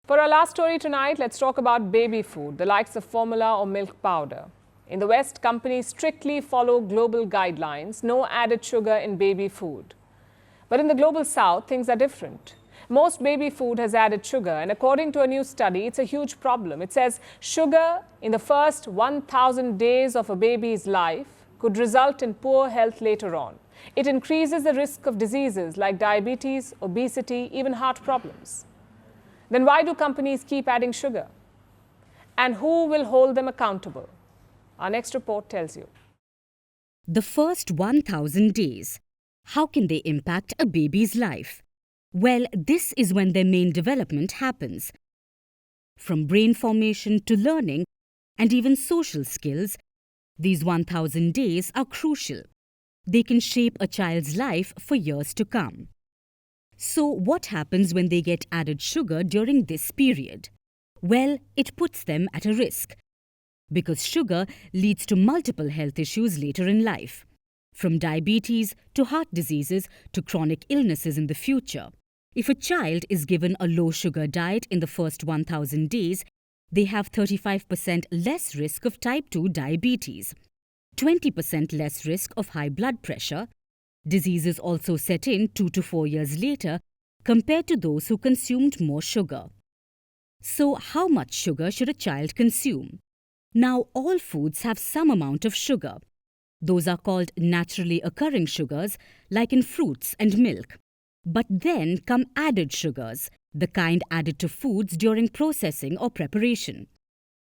For our last story tonight, let's talk about baby food, the likes of formula or milk powder. In the West, companies strictly follow global guidelines, no added sugar in baby food. But in the global South, things are different. Most baby food has added sugar, and according to a new study, it's a huge problem. It says sugar in the first 1,000 days of a baby's life could result in poor health later on. It increases the risk of diseases like diabetes, obesity, even heart problems. Then why do companies keep adding sugar? And who will hold them accountable? Our next report tells you. The first 1,000 days. How can they impact a baby's life? Well, this is when their main development happens. From brain formation to learning and even social skills, these 1,000 days are crucial. They can shape a child's life for years to come. So what happens when they get added sugar during this period? Well, it puts them at a risk, because sugar leads to multiple health issues later in life, from diabetes to heart diseases to chronic illnesses in the future. If a child is given a low-sugar diet in the first 1,000 days, they have 35% less risk of type 2 diabetes, 20% less risk of high blood pressure. Diseases also set in 2 to 4 years later compared to those who consumed more sugar. So, how much sugar should a child consume? Now, all foods have some amount of sugar. Those are called naturally occurring sugars, like in fruits and milk. But then come added sugars, the kind added to foods during processing or preparation.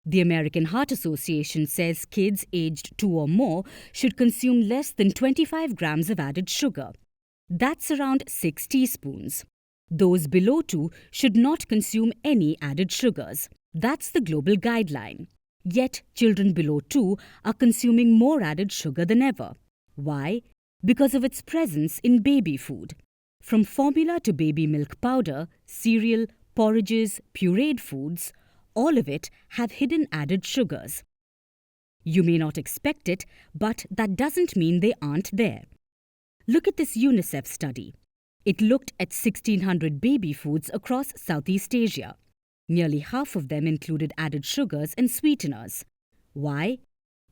The American Heart Association says kids aged 2 or more should consume less than 25 grams of added sugar. That's around 6 teaspoons. Those below 2 should not consume any added sugars. That's the global guideline. Yet, children below 2 are consuming more added sugar than ever. Why? Because of its presence in baby food. From formula to baby milk powder, cereal, porridges, pureed foods, all of it have hidden added sugars. You may not expect it, but that doesn't mean they aren't there. Look at this UNICEF study. It looked at 1,600 baby foods across Southeast Asia. Nearly half of them included added sugars and sweeteners. Why?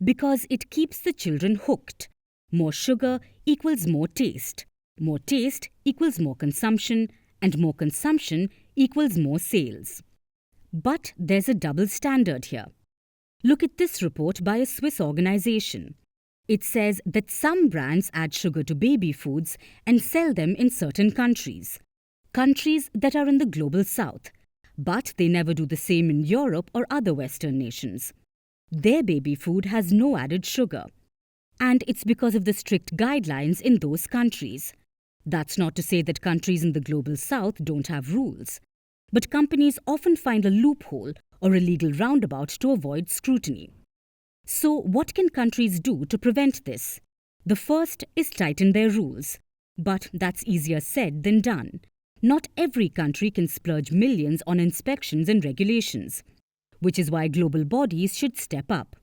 Because it keeps the children hooked. More sugar equals more taste. More taste equals more consumption, and more consumption equals more sales. But there's a double standard here. Look at this report by a Swiss organization. It says that some brands add sugar to baby foods and sell them in certain countries. Countries that are in the global South. But they never do the same in Europe or other Western nations. Their baby food has no added sugar. And it's because of the strict guidelines in those countries. That's not to say that countries in the global South don't have rules. But companies often find a loophole or a legal roundabout to avoid scrutiny. So what can countries do to prevent this? The first is tighten their rules. But that's easier said than done. Not every country can splurge millions on inspections and regulations, which is why global bodies should step up.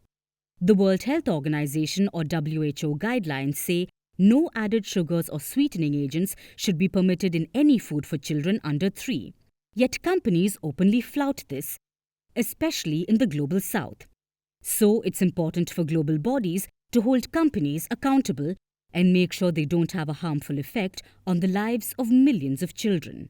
The World Health Organization or WHO guidelines say no added sugars or sweetening agents should be permitted in any food for children under 3. Yet companies openly flout this, especially in the global South. So it's important for global bodies to hold companies accountable and make sure they don't have a harmful effect on the lives of millions of children.